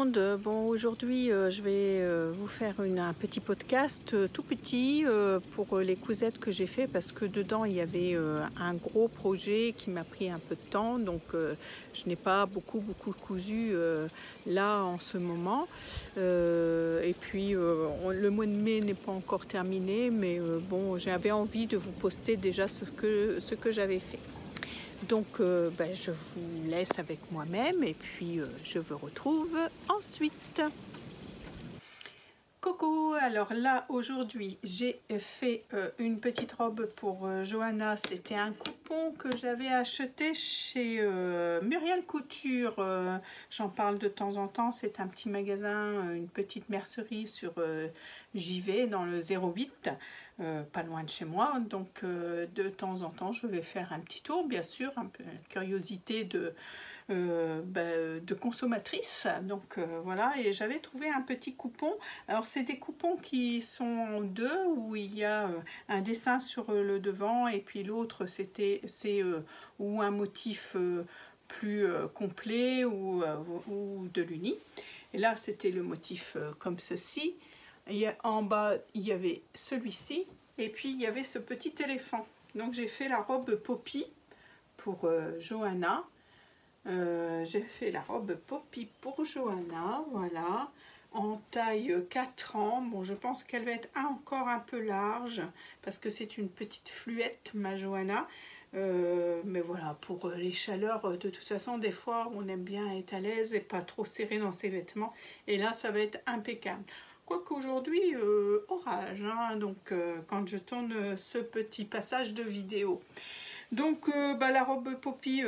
monde. Bon, aujourd'hui, je vais vous faire un petit podcast tout petit pour les cousettes que j'ai fait parce que dedans, il y avait un gros projet qui m'a pris un peu de temps. Donc, je n'ai pas beaucoup cousu là en ce moment. Et puis, le mois de mai n'est pas encore terminé, mais bon, j'avais envie de vous poster déjà ce que j'avais fait. Donc, je vous laisse avec moi-même et puis je vous retrouve ensuite. Coucou, alors là aujourd'hui j'ai fait une petite robe pour Johanna. C'était un coupon que j'avais acheté chez Muriel Couture. J'en parle de temps en temps, c'est un petit magasin, une petite mercerie sur JV dans le 08, pas loin de chez moi. Donc de temps en temps je vais faire un petit tour, bien sûr, un peu de curiosité de consommatrice. Donc voilà, et j'avais trouvé un petit coupon. Alors c'est des coupons qui sont en deux, où il y a un dessin sur le devant et puis l'autre c'est ou un motif plus complet ou de l'uni. Et là c'était le motif comme ceci. En bas il y avait celui-ci et puis il y avait ce petit éléphant. Donc j'ai fait la robe Poppy pour Johanna. J'ai fait la robe Poppy pour Johanna, voilà, en taille 4 ans. Bon, je pense qu'elle va être encore un peu large parce que c'est une petite fluette, ma Johanna. Mais voilà, pour les chaleurs, de toute façon, des fois, on aime bien être à l'aise et pas trop serré dans ses vêtements. Et là, ça va être impeccable. Quoique aujourd'hui, orage, hein, donc quand je tourne ce petit passage de vidéo. Donc la robe Poppy,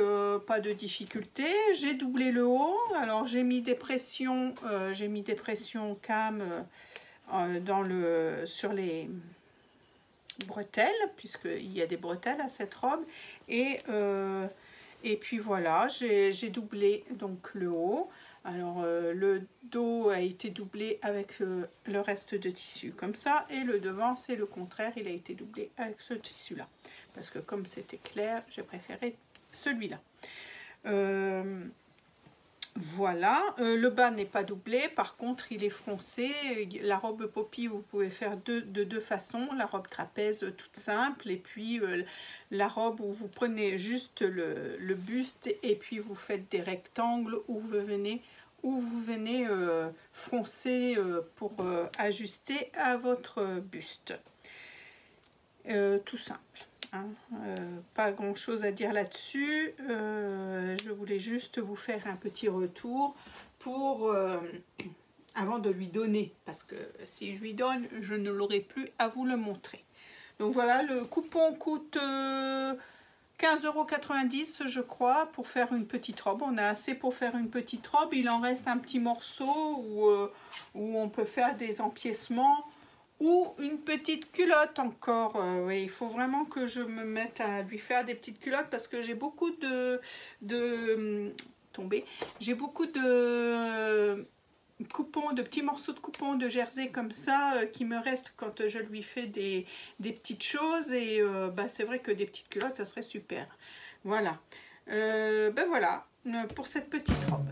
pas de difficulté. J'ai doublé le haut. Alors j'ai mis des pressions cam sur les bretelles, puisqu'il y a des bretelles à cette robe. Et puis voilà, j'ai doublé donc le haut. Alors le dos a été doublé avec le reste de tissu comme ça, et le devant c'est le contraire, il a été doublé avec ce tissu là, parce que comme c'était clair, j'ai préféré celui-là. Voilà, le bas n'est pas doublé, par contre il est froncé. La robe Poppy, vous pouvez faire de deux façons, la robe trapèze toute simple, et puis la robe où vous prenez juste le buste et puis vous faites des rectangles où vous venez froncer pour ajuster à votre buste. Tout simple. Hein. Pas grand chose à dire là-dessus. Je voulais juste vous faire un petit retour pour avant de lui donner, parce que si je lui donne, je ne l'aurai plus à vous le montrer. Donc voilà, le coupon coûte 15,90 € je crois pour faire une petite robe. On a assez pour faire une petite robe. Il en reste un petit morceau où on peut faire des empiècements ou une petite culotte encore. Oui, il faut vraiment que je me mette à lui faire des petites culottes parce que j'ai beaucoup j'ai beaucoup de coupons, de petits morceaux de coupons de jersey comme ça qui me restent quand je lui fais des petites choses, et c'est vrai que des petites culottes ça serait super. Voilà, voilà pour cette petite robe.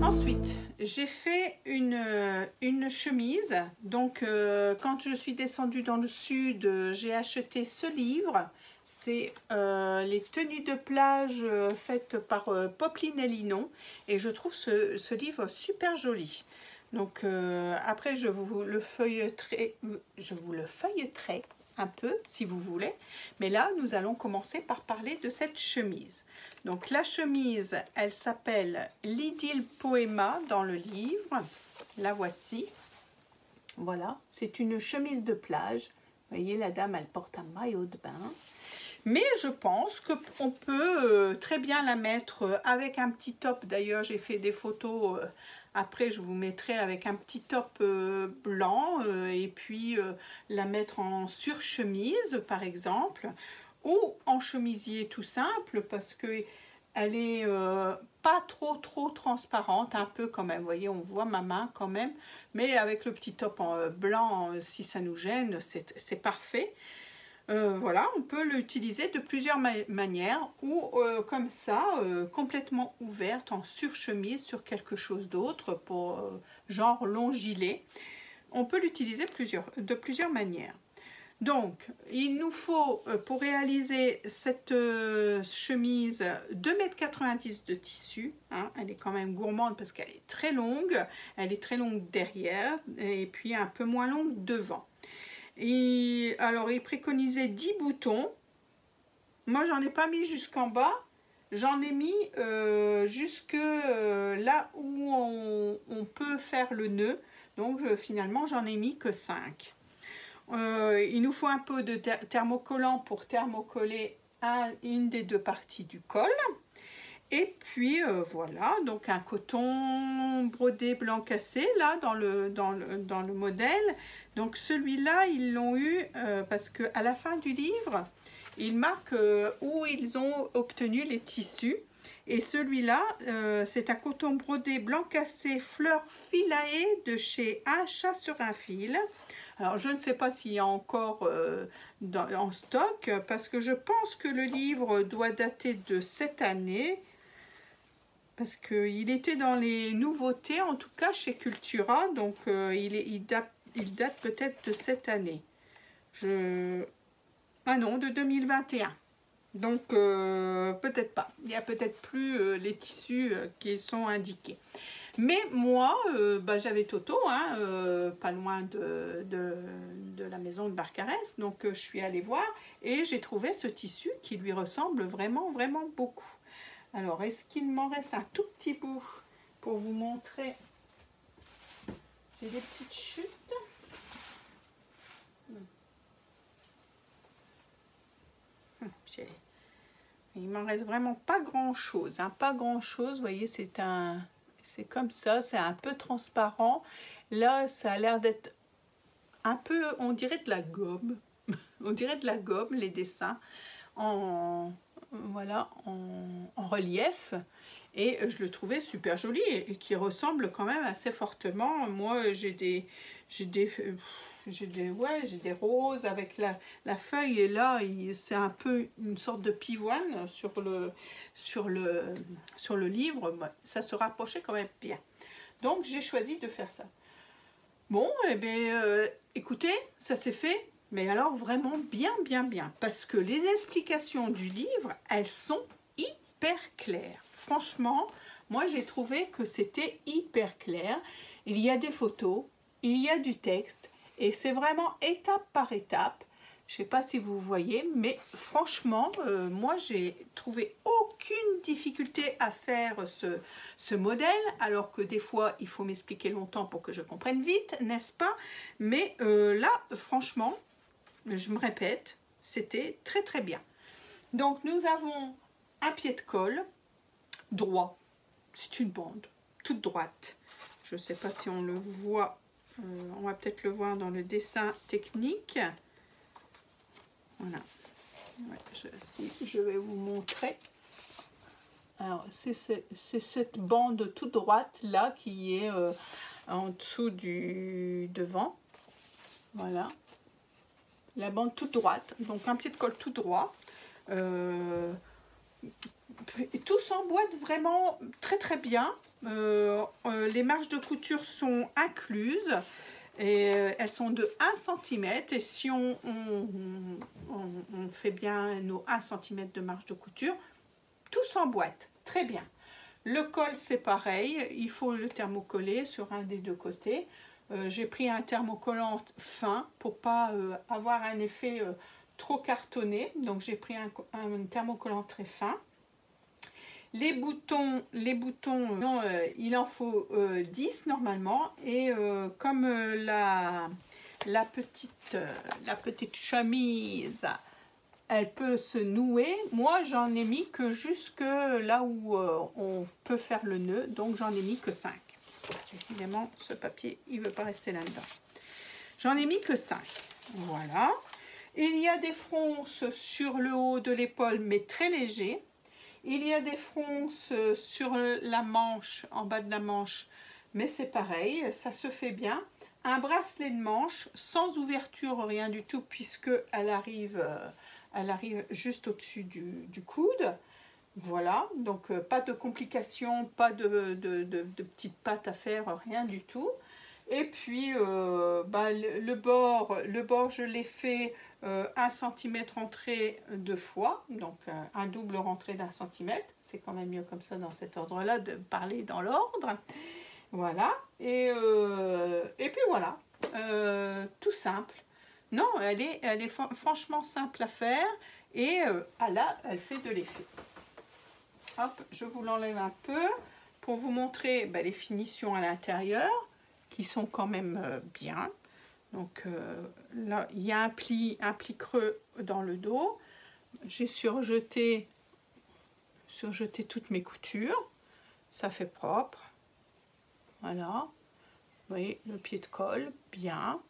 Ensuite, j'ai fait une chemise. Donc, quand je suis descendue dans le sud, j'ai acheté ce livre. C'est les tenues de plage faites par Popeline et Linon. Et je trouve ce livre super joli. Donc, après, je vous le feuilleterai un peu si vous voulez, mais là nous allons commencer par parler de cette chemise. Donc la chemise, elle s'appelle l'Idylle Poema dans le livre, la voici. Voilà, c'est une chemise de plage. Vous voyez, la dame elle porte un maillot de bain, mais je pense qu'on peut très bien la mettre avec un petit top. D'ailleurs j'ai fait des photos, après je vous mettrai avec un petit top blanc, et puis la mettre en surchemise par exemple, ou en chemisier tout simple, parce que Elle est pas trop transparente, un peu quand même. Vous voyez, on voit ma main quand même. Mais avec le petit top en blanc, si ça nous gêne, c'est parfait. Voilà, on peut l'utiliser de plusieurs manières ou comme ça, complètement ouverte en surchemise sur quelque chose d'autre, pour genre long gilet. On peut l'utiliser de plusieurs manières. Donc, il nous faut, pour réaliser cette chemise, 2,90 m de tissu. Hein, elle est quand même gourmande parce qu'elle est très longue. Elle est très longue derrière et puis un peu moins longue devant. Et alors, il préconisait 10 boutons. Moi, j'en ai pas mis jusqu'en bas. J'en ai mis jusque là où on peut faire le nœud. Donc, finalement, j'en ai mis que 5. Il nous faut un peu de thermocollant pour thermocoller une des deux parties du col. Et puis voilà, donc un coton brodé blanc cassé là dans le modèle. Donc celui-là, ils l'ont eu parce qu'à la fin du livre, ils marquent où ils ont obtenu les tissus. Et celui-là, c'est un coton brodé blanc cassé fleur philae de chez Un Chat sur un fil. Alors, je ne sais pas s'il y a encore en stock, parce que je pense que le livre doit dater de cette année, parce qu'il était dans les nouveautés, en tout cas chez Cultura, donc il date peut-être de cette année. Ah non, de 2021. Donc, peut-être pas. Il n'y a peut-être plus les tissus qui sont indiqués. Mais moi, j'avais Toto, hein, pas loin de la maison de Barcarès, donc je suis allée voir et j'ai trouvé ce tissu qui lui ressemble vraiment beaucoup. Alors, est-ce qu'il m'en reste un tout petit bout pour vous montrer? J'ai des petites chutes. Il m'en reste vraiment pas grand-chose, hein, pas grand-chose. Vous voyez, c'est comme ça, c'est un peu transparent. Là, ça a l'air d'être un peu, on dirait de la gomme. On dirait de la gomme, les dessins, voilà, en relief. Et je le trouvais super joli et qui ressemble quand même assez fortement. Moi, j'ai des roses avec la feuille, et là, c'est un peu une sorte de pivoine sur le livre. Ça se rapprochait quand même bien. Donc, j'ai choisi de faire ça. Bon, eh bien, écoutez, ça s'est fait, mais alors vraiment bien. Parce que les explications du livre, elles sont hyper claires. Franchement, moi, j'ai trouvé que c'était hyper clair. Il y a des photos, il y a du texte, et c'est vraiment étape par étape. Je ne sais pas si vous voyez, mais franchement, moi, j'ai trouvé aucune difficulté à faire ce modèle, alors que des fois, il faut m'expliquer longtemps pour que je comprenne vite, n'est-ce pas? Mais là, franchement, je me répète, c'était très bien. Donc, nous avons un pied de colle droit. C'est une bande toute droite. Je ne sais pas si on le voit. On va peut-être le voir dans le dessin technique. Voilà. Ouais, je vais vous montrer. Alors, c'est cette bande toute droite là qui est en dessous du devant. Voilà. La bande toute droite. Donc, un pied de colle tout droit. Tout s'emboîte vraiment très bien. Les marges de couture sont incluses. Et elles sont de 1 cm, et si on fait bien nos 1 cm de marge de couture, tout s'emboîte très bien. Le col, c'est pareil, il faut le thermocoller sur un des deux côtés. J'ai pris un thermocollant fin pour pas avoir un effet trop cartonné, donc j'ai pris un thermocollant très fin. Les boutons, non, il en faut 10 normalement, et comme la petite chemise, elle peut se nouer, moi j'en ai mis que jusque là où on peut faire le nœud, donc j'en ai mis que 5. Évidemment, ce papier, il ne veut pas rester là-dedans. J'en ai mis que 5. Voilà. Il y a des fronces sur le haut de l'épaule, mais très légers. Il y a des fronces sur la manche, en bas de la manche, mais c'est pareil, ça se fait bien. Un bracelet de manche sans ouverture, rien du tout, puisque elle arrive juste au-dessus du coude. Voilà, donc pas de complications, pas de petites pattes à faire, rien du tout. Et puis le bord, je l'ai fait 1 cm rentré 2 fois, donc un double rentré d'1 centimètre. C'est quand même mieux comme ça dans cet ordre-là, de parler dans l'ordre. Voilà, et puis voilà, tout simple. Non, elle est franchement simple à faire et elle fait de l'effet. Hop, je vous l'enlève un peu pour vous montrer les finitions à l'intérieur qui sont quand même bien. Donc là, il y a un pli creux dans le dos. J'ai surjeté toutes mes coutures. Ça fait propre. Voilà. Vous voyez, le pied de colle, bien.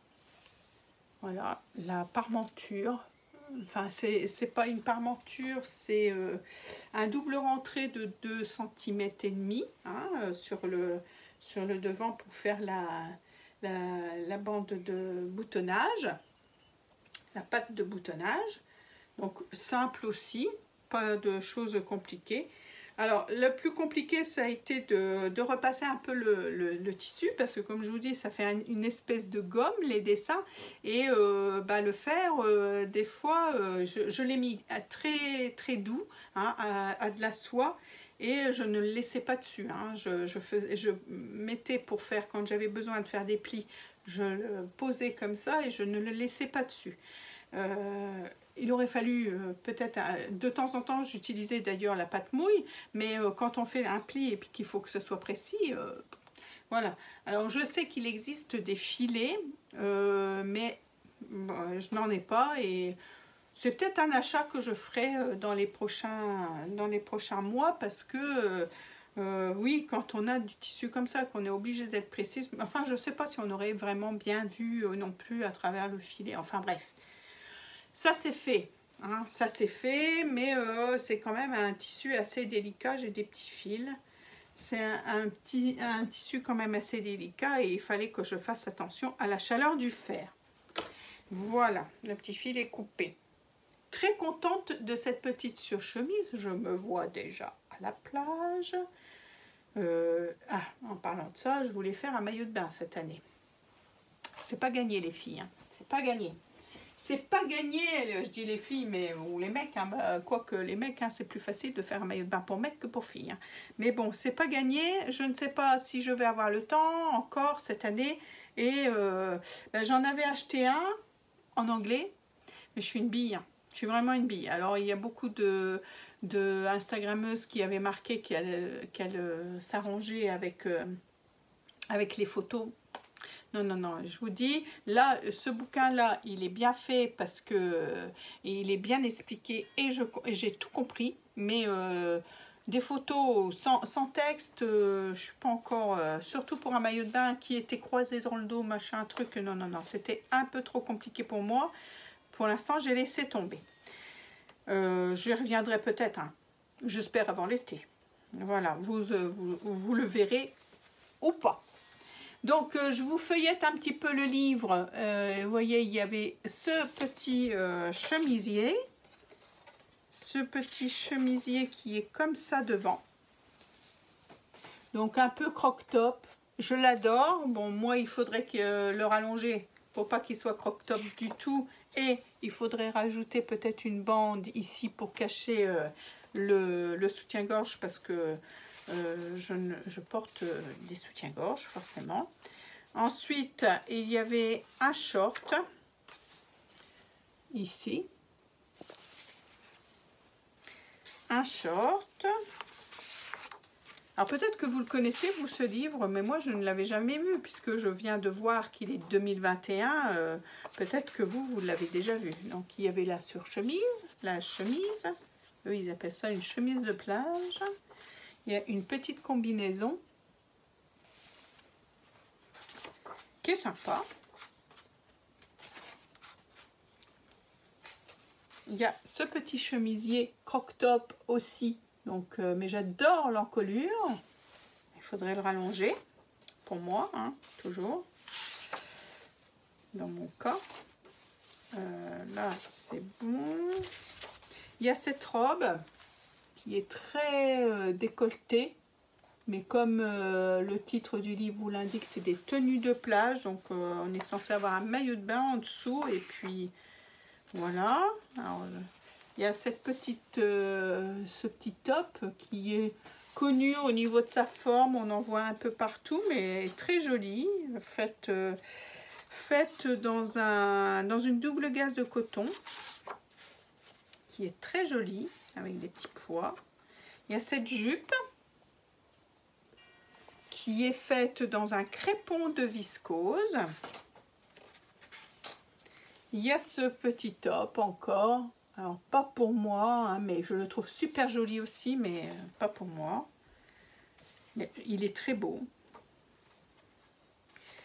Voilà, la parmenture. Enfin, c'est pas une parmenture, c'est un double rentré de 2,5 cm sur le devant pour faire la bande de boutonnage, la patte de boutonnage. Donc simple aussi, pas de choses compliquées. Alors le plus compliqué, ça a été de repasser un peu le tissu, parce que comme je vous dis, ça fait une espèce de gomme les dessins, et le faire, des fois, je l'ai mis à très doux, à de la soie, et je ne le laissais pas dessus. Je mettais pour faire, quand j'avais besoin de faire des plis, je le posais comme ça et je ne le laissais pas dessus. Il aurait fallu peut-être, de temps en temps, j'utilisais d'ailleurs la pâte mouille, mais quand on fait un pli et puis qu'il faut que ce soit précis, voilà. Alors je sais qu'il existe des filets, mais je n'en ai pas, et c'est peut-être un achat que je ferai dans les prochains mois, parce que oui, quand on a du tissu comme ça, qu'on est obligé d'être précise, enfin je ne sais pas si on aurait vraiment bien vu non plus à travers le filet, enfin bref. Ça c'est fait, ça c'est fait, mais c'est quand même un tissu assez délicat. J'ai des petits fils, c'est un tissu quand même assez délicat, et il fallait que je fasse attention à la chaleur du fer. Voilà, le petit fil est coupé. Très contente de cette petite surchemise, je me vois déjà à la plage. En parlant de ça, je voulais faire un maillot de bain cette année. C'est pas gagné les filles, c'est pas gagné. C'est pas gagné, je dis les filles, mais ou les mecs, quoique les mecs, c'est plus facile de faire un maillot de bain pour mecs que pour filles. Mais bon, c'est pas gagné. Je ne sais pas si je vais avoir le temps encore cette année. Et j'en avais acheté un en anglais, mais je suis une bille. Je suis vraiment une bille. Alors il y a beaucoup de Instagrammeuses qui avaient marqué qu'elles s'arrangeaient avec les photos. Non, je vous dis, là, ce bouquin-là, il est bien fait parce que il est bien expliqué, et j'ai tout compris, mais des photos sans texte, je ne suis pas encore, surtout pour un maillot de bain qui était croisé dans le dos, machin, truc, non, c'était un peu trop compliqué pour moi. Pour l'instant, j'ai laissé tomber. Je reviendrai peut-être, j'espère avant l'été. Voilà, vous le verrez ou pas. Donc, je vous feuillette un petit peu le livre. Vous voyez, il y avait ce petit chemisier. Ce petit chemisier qui est comme ça devant. Donc, un peu croque-top. Je l'adore. Bon, moi, il faudrait que le rallonger pour pas qu'il soit croque-top du tout. Et il faudrait rajouter peut-être une bande ici pour cacher le soutien-gorge, parce que je porte des soutiens-gorge forcément. Ensuite, il y avait un short ici, un short. Alors peut-être que vous le connaissez, vous, ce livre, mais moi je ne l'avais jamais vu, puisque je viens de voir qu'il est 2021. Peut-être que vous l'avez déjà vu. Donc il y avait la surchemise, la chemise, eux ils appellent ça une chemise de plage. Il y a une petite combinaison qui est sympa. Il y a ce petit chemisier croque-top aussi Donc, mais j'adore l'encolure. Il faudrait le rallonger, pour moi, hein, toujours, dans mon cas. Là, c'est bon. Il y a cette robe qui est très décolletée. Mais comme le titre du livre vous l'indique, c'est des tenues de plage. Donc, on est censé avoir un maillot de bain en dessous. Et puis, voilà. Alors, il y a cette ce petit top qui est connu au niveau de sa forme. On en voit un peu partout, mais très joli. Faite dans une double gaze de coton qui est très jolie avec des petits pois. Il y a cette jupe qui est faite dans un crépon de viscose. Il y a ce petit top encore. Alors, pas pour moi, hein, mais je le trouve super joli aussi, mais pas pour moi. Mais il est très beau.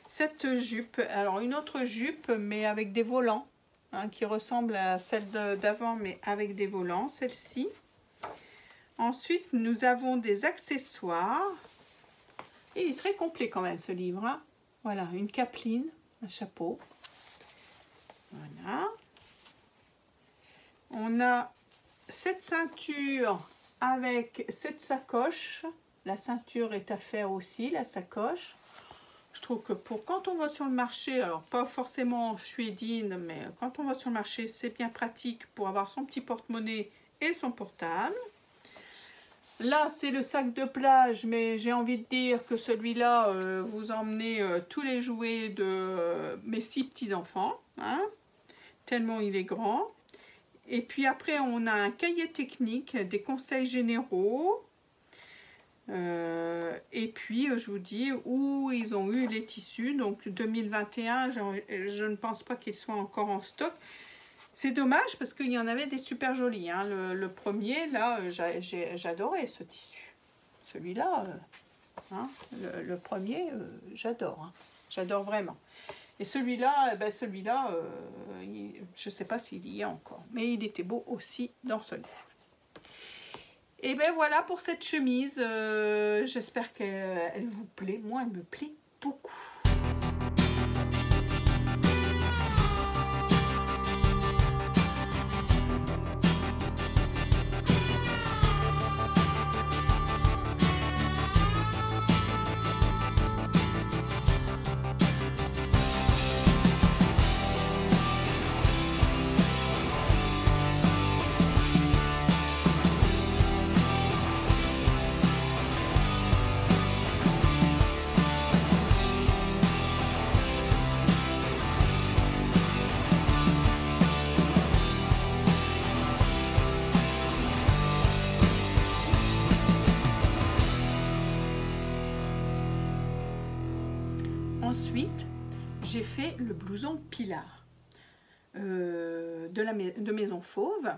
Cette jupe, alors une autre jupe, mais avec des volants, hein, qui ressemble à celle d'avant, mais avec des volants, celle-ci. Ensuite, nous avons des accessoires. Et il est très complet quand même, ce livre. Hein. Voilà, une capeline, un chapeau. Voilà. On a cette ceinture avec cette sacoche. La ceinture est à faire aussi, la sacoche. Je trouve que quand on va sur le marché, alors pas forcément en suédine, mais quand on va sur le marché, c'est bien pratique pour avoir son petit porte-monnaie et son portable. Là, c'est le sac de plage, mais j'ai envie de dire que celui-là, vous emmenez tous les jouets de mes 6 petits-enfants, hein, tellement il est grand. Et puis après, on a un cahier technique, des conseils généraux. Et puis, je vous dis où ils ont eu les tissus. Donc, 2021, je ne pense pas qu'ils soient encore en stock. C'est dommage parce qu'il y en avait des super jolis. Hein. Le premier, là, j'adorais ce tissu. Celui-là, hein, le premier, j'adore. Hein. J'adore vraiment. Et celui-là, je ne sais pas s'il y est encore. Mais il était beau aussi dans ce livre. Et bien voilà pour cette chemise. J'espère qu'elle vous plaît. Moi, elle me plaît beaucoup. Ensuite, j'ai fait le blouson Pilar de Maison Fauve.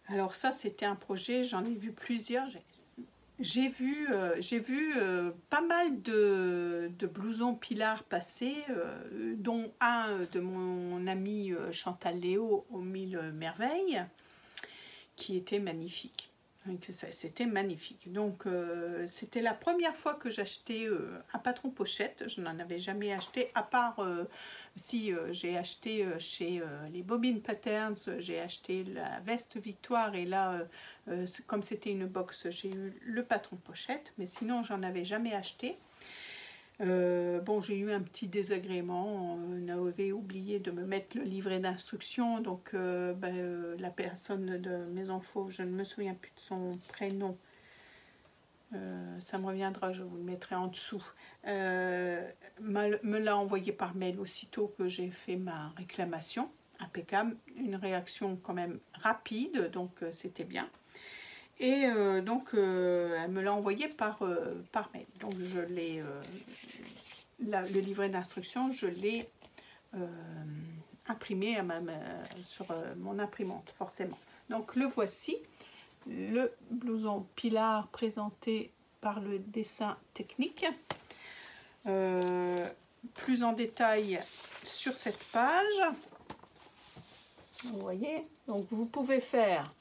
Alors ça, c'était un projet, j'en ai vu plusieurs. J'ai vu pas mal de blousons Pilar passer, dont un de mon amie Chantal Léo aux 1000 merveilles, qui était magnifique. C'était magnifique. Donc, c'était la première fois que j'achetais un patron pochette. Je n'en avais jamais acheté, à part si j'ai acheté chez les Bobbin Patterns, j'ai acheté la veste Victoire. Et là, comme c'était une box, j'ai eu le patron pochette. Mais sinon, j'en avais jamais acheté. Bon, j'ai eu un petit désagrément, on avait oublié de me mettre le livret d'instruction, donc la personne de Maison Fauve, je ne me souviens plus de son prénom, ça me reviendra, je vous le mettrai en dessous, me l'a envoyé par mail aussitôt que j'ai fait ma réclamation, impeccable, une réaction quand même rapide, donc c'était bien. Et donc, elle me l'a envoyé par mail. Donc, je l'ai, le livret d'instruction, je l'ai imprimé sur mon imprimante, forcément. Donc, le voici, le blouson Pilar présenté par le dessin technique. Plus en détail sur cette page. Vous voyez, donc vous pouvez faire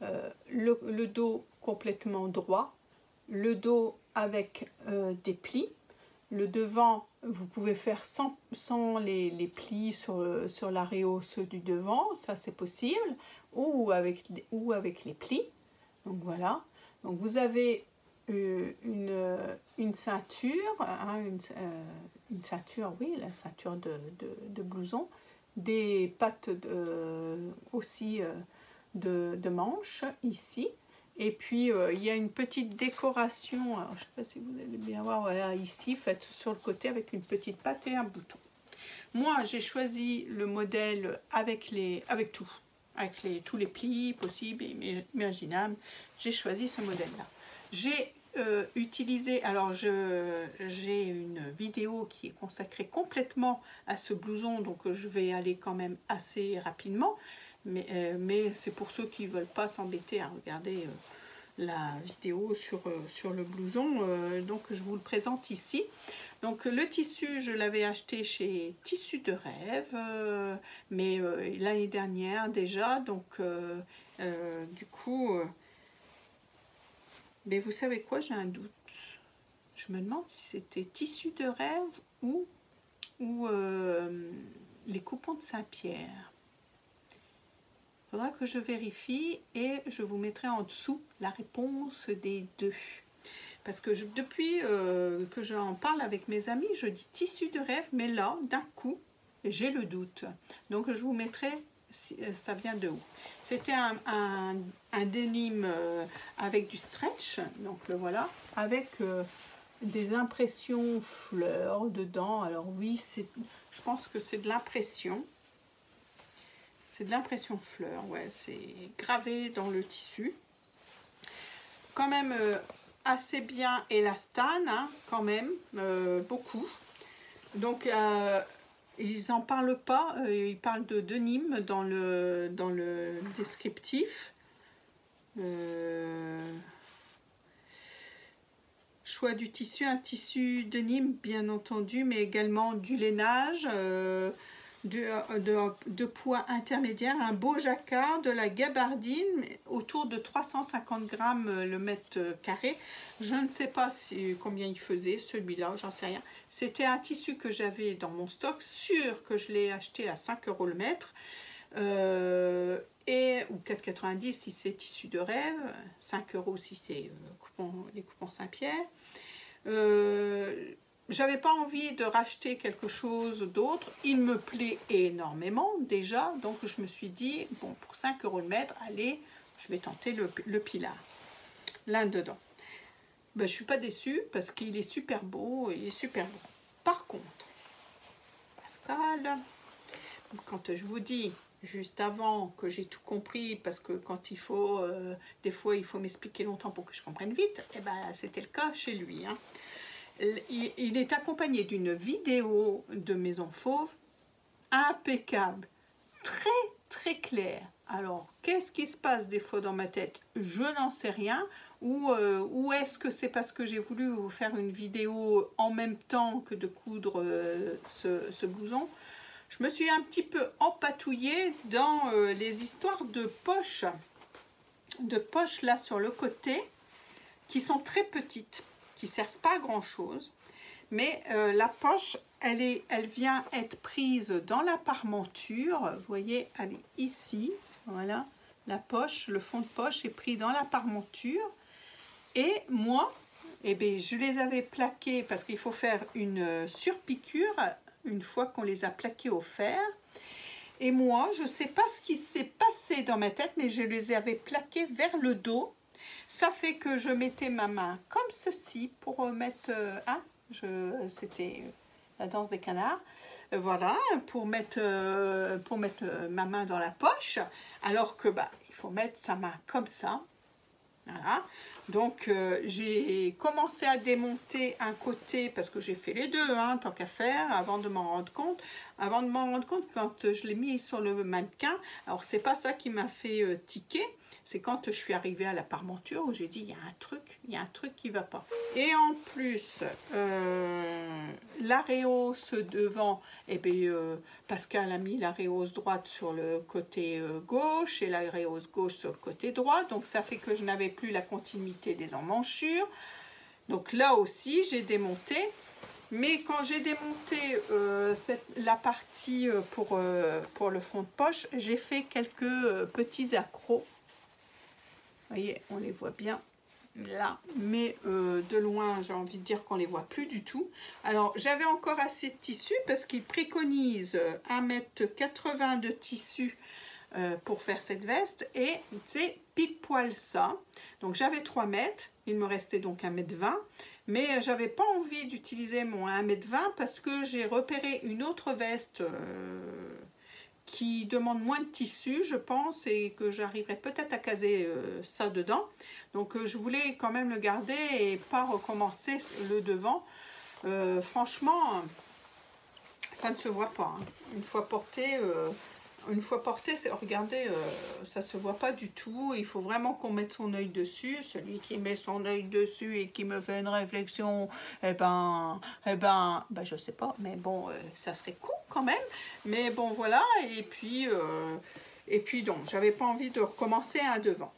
le dos complètement droit, le dos avec des plis, le devant vous pouvez faire sans les plis sur la réhausse du devant, ça c'est possible, ou avec les plis. Donc voilà, donc vous avez une ceinture, hein, une ceinture, oui, la ceinture de blouson, des pattes aussi de manches ici, et puis il y a une petite décoration, alors, je ne sais pas si vous allez bien voir, voilà, ici, faite sur le côté avec une petite patte et un bouton. Moi j'ai choisi le modèle avec tout, avec tous les plis possibles et imaginables. J'ai choisi ce modèle là. J'ai utilisé, alors j'ai une vidéo qui est consacrée complètement à ce blouson, donc je vais aller quand même assez rapidement, mais c'est pour ceux qui ne veulent pas s'embêter à regarder la vidéo sur le blouson, donc je vous le présente ici. Donc le tissu, je l'avais acheté chez Tissus de Rêve, mais l'année dernière déjà, donc du coup, mais vous savez quoi, j'ai un doute. Je me demande si c'était Tissus de Rêve ou les coupons de Saint-Pierre. Il faudra que je vérifie et je vous mettrai en dessous la réponse des deux. Parce que depuis que j'en parle avec mes amis, je dis Tissu de Rêve, mais là, d'un coup, j'ai le doute. Donc je vous mettrai, ça vient de où. C'était un denim avec du stretch, donc le voilà, avec des impressions fleurs dedans. Alors oui, je pense que c'est de l'impression. C'est de l'impression fleur, ouais, c'est gravé dans le tissu. Quand même assez bien élastane, hein, quand même, beaucoup. Donc, ils n'en parlent pas, ils parlent de denim dans le descriptif. Choix du tissu, un tissu denim, bien entendu, mais également du lainage, de poids intermédiaire, un beau jacquard, de la gabardine, autour de 350 grammes le mètre carré. Je ne sais pas combien il faisait celui-là, j'en sais rien. C'était un tissu que j'avais dans mon stock, sûr que je l'ai acheté à 5 € le mètre, ou 4,90 si c'est Tissu de Rêve, 5 € si c'est les coupons Saint-Pierre. J'avais pas envie de racheter quelque chose d'autre, il me plaît énormément déjà, donc je me suis dit, bon, pour 5 € le mètre, allez, je vais tenter le Pilar, l'un dedans. Ben, je suis pas déçue parce qu'il est super beau, il est super beau. Par contre, Pascal, quand je vous dis juste avant que j'ai tout compris, parce que quand il faut, des fois il faut m'expliquer longtemps pour que je comprenne vite, et ben c'était le cas chez lui, hein. Il est accompagné d'une vidéo de Maison Fauve impeccable, très très claire. Alors, qu'est-ce qui se passe des fois dans ma tête? Je n'en sais rien. Ou est-ce que c'est parce que j'ai voulu vous faire une vidéo en même temps que de coudre ce blouson? Je me suis un petit peu empatouillée dans les histoires de poches là sur le côté, qui sont très petites, qui ne servent pas à grand chose, mais la poche elle vient être prise dans la parmenture. Vous voyez, elle est ici, voilà, la poche, le fond de poche est pris dans la parmenture, et moi, eh bien, je les avais plaqués parce qu'il faut faire une surpiqûre une fois qu'on les a plaqués au fer. Et moi, je ne sais pas ce qui s'est passé dans ma tête, mais je les avais plaqués vers le dos. Ça fait que je mettais ma main comme ceci pour mettre... c'était la danse des canards. Voilà, pour mettre ma main dans la poche. Alors que il faut mettre sa main comme ça. Voilà. Donc j'ai commencé à démonter un côté, parce que j'ai fait les deux, hein, tant qu'à faire, avant de m'en rendre compte. avant de m'en rendre compte quand je l'ai mis sur le mannequin. Alors c'est pas ça qui m'a fait tiquer, c'est quand je suis arrivée à la parmenture où j'ai dit il y a un truc qui va pas. Et en plus, la réhausse devant, eh bien, Pascal a mis la réhausse droite sur le côté gauche et la réhausse gauche sur le côté droit, donc ça fait que je n'avais plus la continuité des emmanchures. Donc là aussi j'ai démonté, mais quand j'ai démonté la partie pour le fond de poche, j'ai fait quelques petits accros. Vous voyez, on les voit bien là, mais de loin j'ai envie de dire qu'on les voit plus du tout. Alors j'avais encore assez de tissu parce qu'il préconise 1,80 m de tissu pour faire cette veste, et c'est pile poil ça. Donc j'avais 3 mètres, il me restait donc 1,20 m, mais j'avais pas envie d'utiliser mon 1,20 m parce que j'ai repéré une autre veste qui demande moins de tissu, je pense, et que j'arriverai peut-être à caser ça dedans. Donc je voulais quand même le garder et pas recommencer le devant. Franchement, ça ne se voit pas, hein. Une fois porté, regardez, ça se voit pas du tout. Il faut vraiment qu'on mette son œil dessus. Celui qui met son œil dessus et qui me fait une réflexion, je sais pas, mais bon, ça serait cool quand même. Mais bon, voilà. Et puis donc, j'avais pas envie de recommencer un devant.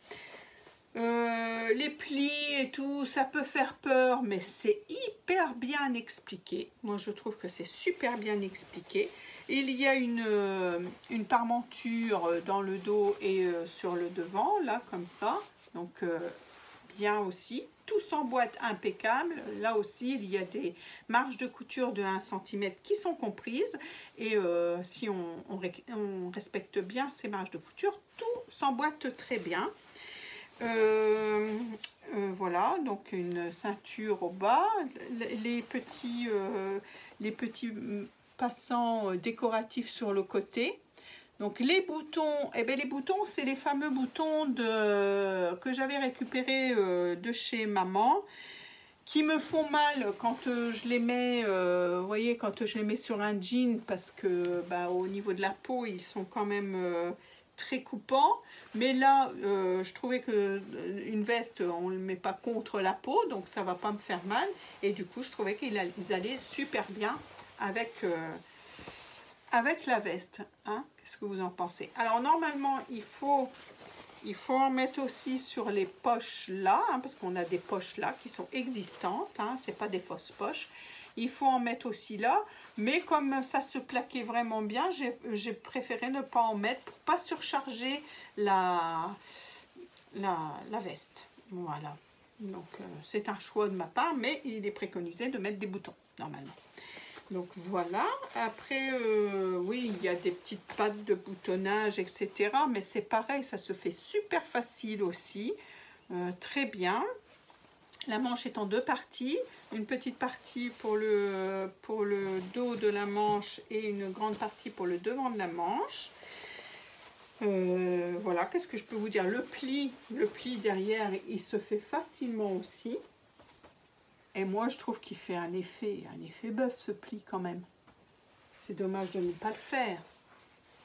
Les plis et tout, ça peut faire peur, mais c'est hyper bien expliqué. Moi, je trouve que c'est super bien expliqué. Il y a une parmenture dans le dos et sur le devant, là, comme ça. Donc, bien aussi. Tout s'emboîte impeccable. Là aussi, il y a des marges de couture de 1 cm qui sont comprises. Et si on respecte bien ces marges de couture, tout s'emboîte très bien. Voilà, donc une ceinture au bas, les petits passants décoratifs sur le côté. Donc les boutons, les boutons, c'est les fameux boutons que j'avais récupérés de chez maman, qui me font mal quand je les mets, vous voyez, quand je les mets sur un jean, parce que au niveau de la peau, ils sont quand même très coupants. Mais là, je trouvais que une veste, on ne le met pas contre la peau, donc ça va pas me faire mal. Et du coup, je trouvais qu'ils allaient super bien avec la veste. Hein? Qu'est-ce que vous en pensez? Alors normalement, il faut en mettre aussi sur les poches là, hein, parce qu'on a des poches là qui sont existantes, hein, c'est pas des fausses poches. Il faut en mettre aussi là, mais comme ça se plaquait vraiment bien, j'ai préféré ne pas en mettre pour pas surcharger la veste. Voilà, donc c'est un choix de ma part, mais il est préconisé de mettre des boutons normalement. Donc voilà, après oui, il y a des petites pattes de boutonnage, etc. Mais c'est pareil, ça se fait super facile aussi, très bien. La manche est en 2 parties, une petite partie pour le dos de la manche et une grande partie pour le devant de la manche. Voilà, qu'est-ce que je peux vous dire? Le pli derrière, il se fait facilement aussi. Et moi, je trouve qu'il fait un effet bœuf, ce pli, quand même. C'est dommage de ne pas le faire.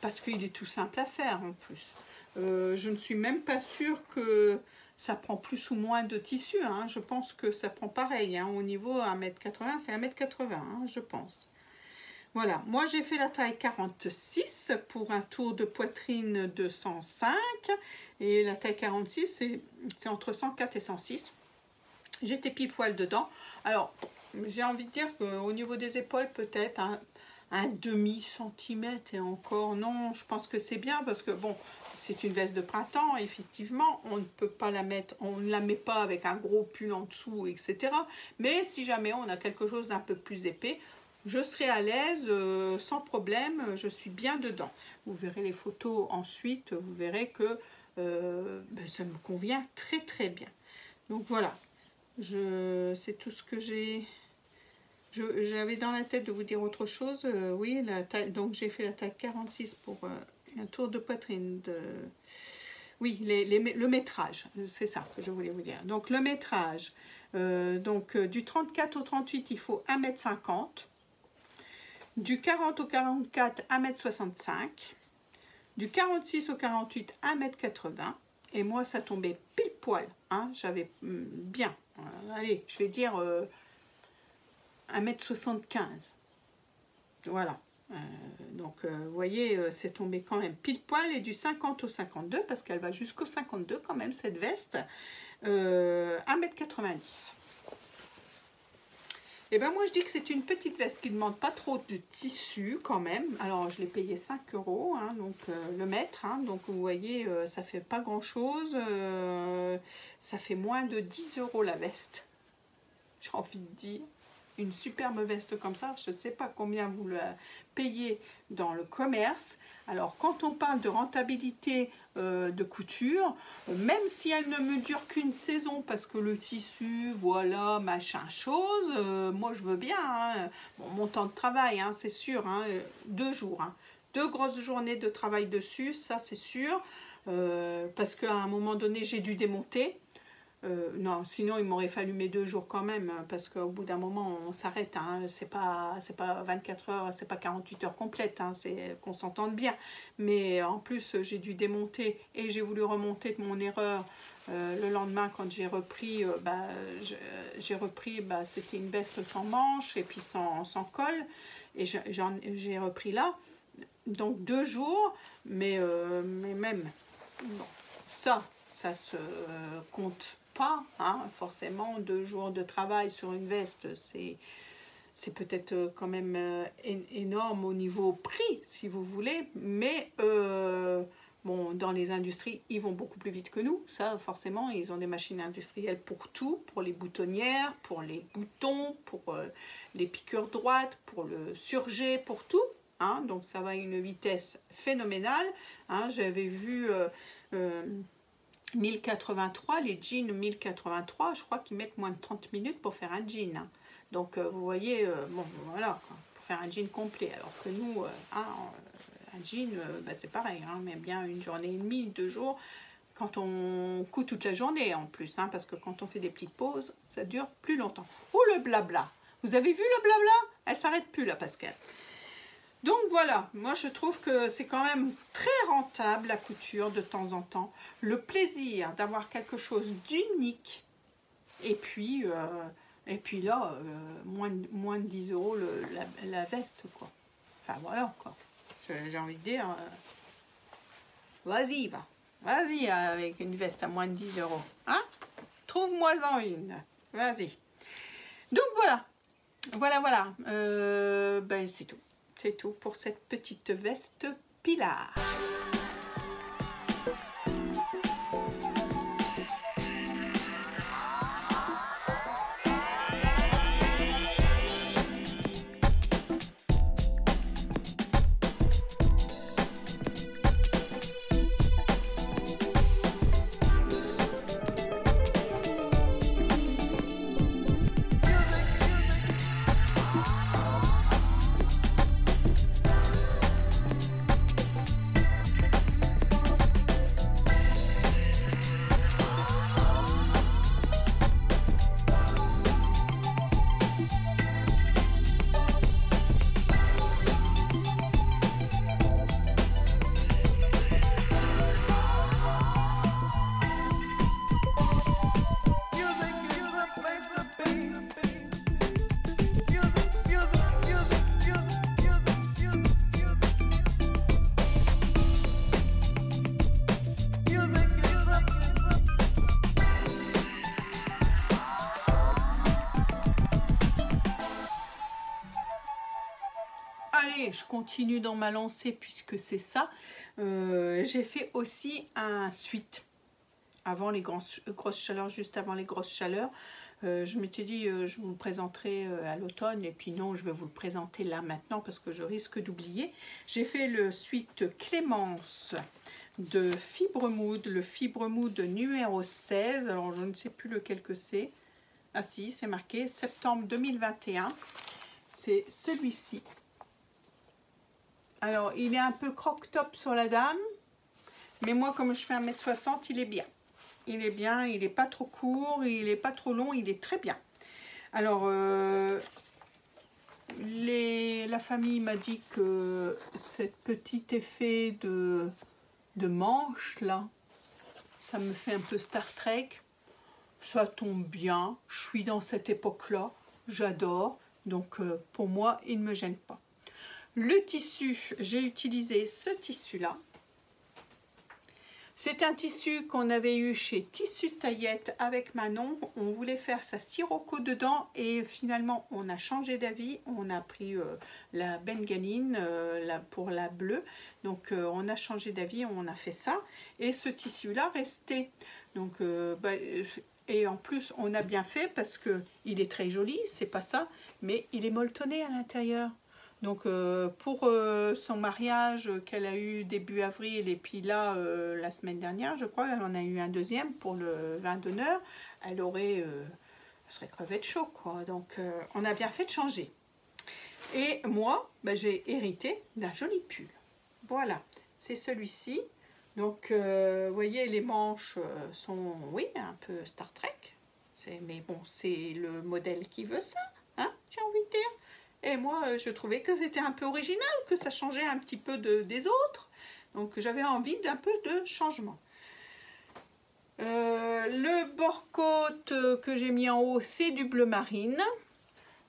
Parce qu'il est tout simple à faire, en plus. Je ne suis même pas sûre que ça prend plus ou moins de tissu. Hein. Je pense que ça prend pareil. Hein. Au niveau 1,80 m, c'est 1,80 m, hein, je pense. Voilà. Moi, j'ai fait la taille 46 pour un tour de poitrine de 105. Et la taille 46, c'est entre 104 et 106. J'étais pile poil dedans. Alors, j'ai envie de dire qu'au niveau des épaules, peut-être un demi-centimètre et encore, non, je pense que c'est bien parce que, bon, c'est une veste de printemps, effectivement, on ne peut pas la mettre, on ne la met pas avec un gros pull en dessous, etc. Mais si jamais on a quelque chose d'un peu plus épais, je serai à l'aise, sans problème, je suis bien dedans. Vous verrez les photos ensuite, vous verrez que ça me convient très très bien. Donc voilà. C'est tout ce que j'avais dans la tête de vous dire autre chose. Oui, donc j'ai fait la taille 46 pour un tour de poitrine. Oui, le métrage, c'est ça que je voulais vous dire. Donc le métrage, du 34 au 38, il faut 1,50 m. Du 40 au 44, 1,65 m. Du 46 au 48, 1,80 m. Et moi, ça tombait pile poil. Hein, j'avais bien, allez, je vais dire 1,75 m. Voilà. Donc, vous voyez, c'est tombé quand même pile poil. Et du 50 au 52, parce qu'elle va jusqu'au 52 quand même, cette veste, 1,90 m. Et ben moi je dis que c'est une petite veste qui ne demande pas trop de tissu quand même. Alors je l'ai payé 5 €, hein, donc le mètre, hein, donc vous voyez ça fait pas grand chose, ça fait moins de 10 € la veste, j'ai envie de dire. Une superbe veste comme ça, je ne sais pas combien vous la payez dans le commerce. Alors quand on parle de rentabilité de couture, même si elle ne me dure qu'une saison parce que le tissu, voilà, machin chose, moi je veux bien, hein. Bon, mon temps de travail, hein, c'est sûr, hein, 2 jours, hein, 2 grosses journées de travail dessus, ça c'est sûr, parce qu'à un moment donné j'ai dû démonter. Non, sinon il m'aurait fallu mes 2 jours quand même, parce qu'au bout d'un moment on s'arrête, hein, c'est pas 24 heures, c'est pas 48 heures complètes, hein, c'est qu'on s'entende bien. Mais en plus j'ai dû démonter et j'ai voulu remonter de mon erreur le lendemain quand j'ai repris, c'était une veste sans manches et puis sans col, et j'ai repris là, donc 2 jours, mais même, bon, ça se compte pas, hein, forcément. 2 jours de travail sur une veste, c'est peut-être quand même énorme au niveau prix, si vous voulez, mais bon, dans les industries, ils vont beaucoup plus vite que nous, ça forcément, ils ont des machines industrielles pour tout, pour les boutonnières, pour les boutons, pour les piqûres droites, pour le surjet, pour tout, hein, donc ça va à une vitesse phénoménale, hein. J'avais vu 1083, les jeans 1083, je crois qu'ils mettent moins de 30 minutes pour faire un jean, hein. Donc vous voyez, bon voilà, quoi, pour faire un jean complet, alors que nous, un jean, c'est pareil, hein, mais bien une journée et demie, 2 jours, quand on coud toute la journée en plus, hein, parce que quand on fait des petites pauses, ça dure plus longtemps. Oh le blabla, vous avez vu le blabla? Elle s'arrête plus là, Pascal. Donc voilà, moi je trouve que c'est quand même très rentable la couture de temps en temps. Le plaisir d'avoir quelque chose d'unique. Et puis là, moins de 10 € la veste, quoi. Enfin voilà, quoi. J'ai envie de dire, vas-y, vas-y avec une veste à moins de 10 €. Hein? Trouve-moi-en une. Vas-y. Donc voilà. Voilà. C'est tout. C'est tout pour cette petite veste Pilar. Je continue dans ma lancée puisque c'est ça. J'ai fait aussi un suite avant les grosses chaleurs, juste avant les grosses chaleurs. Je m'étais dit je vous le présenterai à l'automne, et puis non, je vais vous le présenter là maintenant parce que je risque d'oublier. J'ai fait le suite Clémence de Fibremood, le Fibremood numéro 16. Alors je ne sais plus lequel que c'est. Ah si, c'est marqué septembre 2021. C'est celui-ci. Alors, il est un peu croque-top sur la dame, mais moi, comme je fais 1,60 m, il est bien. Il est bien, il n'est pas trop court, il n'est pas trop long, il est très bien. Alors, La famille m'a dit que ce petit effet de manche là, ça me fait un peu Star Trek. Ça tombe bien, je suis dans cette époque-là, j'adore. Donc pour moi, il ne me gêne pas. Le tissu, j'ai utilisé ce tissu-là. C'est un tissu qu'on avait eu chez Tissu Taillette avec Manon. On voulait faire sa sirocco dedans et finalement on a changé d'avis. On a pris la bengaline pour la bleue. Donc on a changé d'avis, on a fait ça. Et ce tissu-là restait. Donc, et en plus on a bien fait parce qu'il est très joli, c'est pas ça, mais il est molletonné à l'intérieur. Donc pour son mariage qu'elle a eu début avril et puis là la semaine dernière je crois elle en a eu un deuxième pour le vin d'honneur, elle serait crevée de chaud quoi. Donc on a bien fait de changer. Et moi j'ai hérité d'un joli pull. Voilà, c'est celui-ci. Donc vous voyez les manches sont oui un peu Star Trek. Mais bon c'est le modèle qui veut ça, hein, j'ai envie de dire. Et moi, je trouvais que c'était un peu original, que ça changeait un petit peu des autres. Donc, j'avais envie d'un peu de changement. Le bord-côte que j'ai mis en haut, c'est du bleu marine.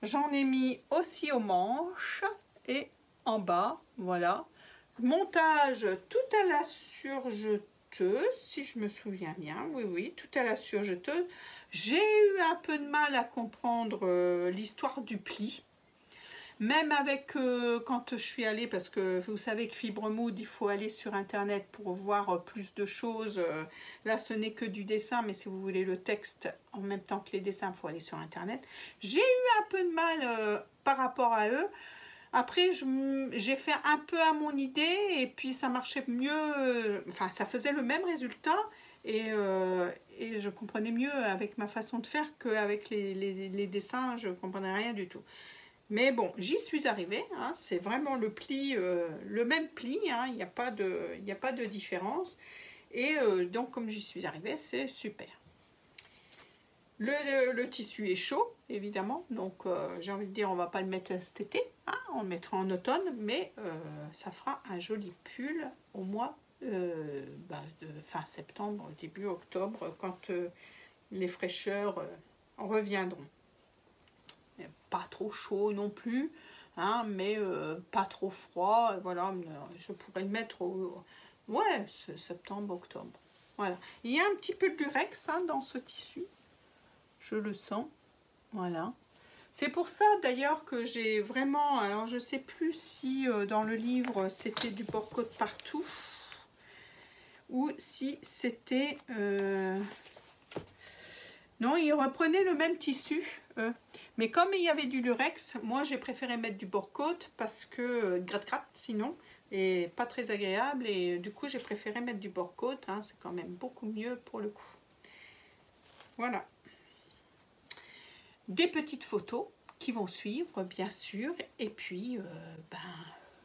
J'en ai mis aussi aux manches et en bas, voilà. Montage tout à la surjeteuse, si je me souviens bien. Oui, oui, tout à la surjeteuse. J'ai eu un peu de mal à comprendre l'histoire du pli. Même avec quand je suis allée, parce que vous savez que Fibremood, il faut aller sur internet pour voir plus de choses. Là, ce n'est que du dessin, mais si vous voulez le texte en même temps que les dessins, il faut aller sur internet. J'ai eu un peu de mal par rapport à eux. Après, j'ai fait un peu à mon idée et puis ça marchait mieux. Enfin, ça faisait le même résultat et je comprenais mieux avec ma façon de faire qu'avec les dessins, je ne comprenais rien du tout. Mais bon, j'y suis arrivée, hein, c'est vraiment le pli, le même pli, hein, il n'y a pas de différence. Et donc, comme j'y suis arrivée, c'est super. Le tissu est chaud, évidemment, donc j'ai envie de dire, on ne va pas le mettre cet été, hein, on le mettra en automne, mais ça fera un joli pull au mois de fin septembre, début octobre, quand les fraîcheurs reviendront. Pas trop chaud non plus, hein, mais pas trop froid. Voilà, je pourrais le mettre au ouais, septembre, octobre. Voilà. Il y a un petit peu de lurex hein, dans ce tissu. Je le sens. Voilà. C'est pour ça d'ailleurs que j'ai vraiment... Alors je sais plus si dans le livre c'était du bord-côte partout ou si c'était... Non, il reprenait le même tissu. Mais comme il y avait du lurex, moi j'ai préféré mettre du bord-côte parce que gratte-gratte sinon, et pas très agréable. Et du coup j'ai préféré mettre du bord-côte, hein, c'est quand même beaucoup mieux pour le coup. Voilà. Des petites photos qui vont suivre bien sûr. Et puis,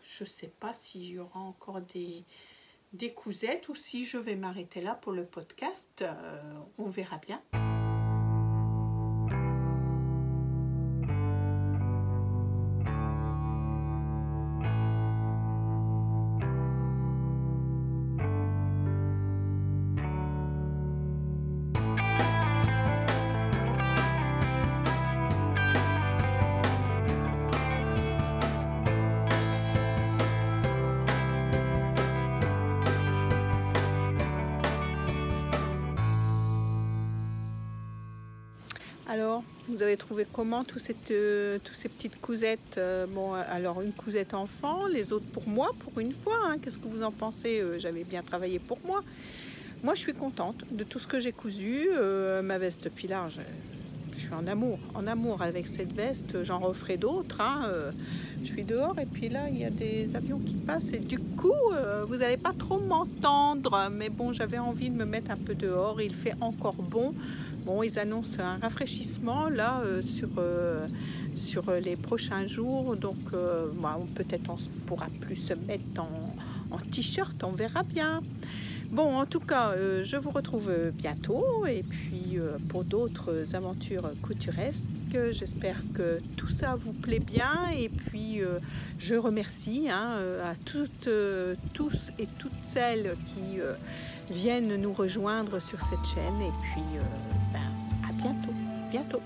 je sais pas s'il y aura encore des cousettes ou si je vais m'arrêter là pour le podcast. On verra bien. Alors, vous avez trouvé comment toutes ces petites cousettes? Bon, alors une cousette enfant, les autres pour moi, pour une fois. Hein. Qu'est-ce que vous en pensez? J'avais bien travaillé pour moi. Moi, je suis contente de tout ce que j'ai cousu. Ma veste pilar, je suis en amour avec cette veste. J'en referai d'autres. Hein. Je suis dehors et puis là, il y a des avions qui passent. Et du coup, vous n'allez pas trop m'entendre. Mais bon, j'avais envie de me mettre un peu dehors. Il fait encore bon. Bon, ils annoncent un rafraîchissement là sur les prochains jours, donc peut-être on pourra plus se mettre en t-shirt, on verra bien. Bon, en tout cas, je vous retrouve bientôt et puis pour d'autres aventures couturesques. J'espère que tout ça vous plaît bien et puis je remercie à toutes, tous et toutes celles qui viennent nous rejoindre sur cette chaîne et puis à bientôt.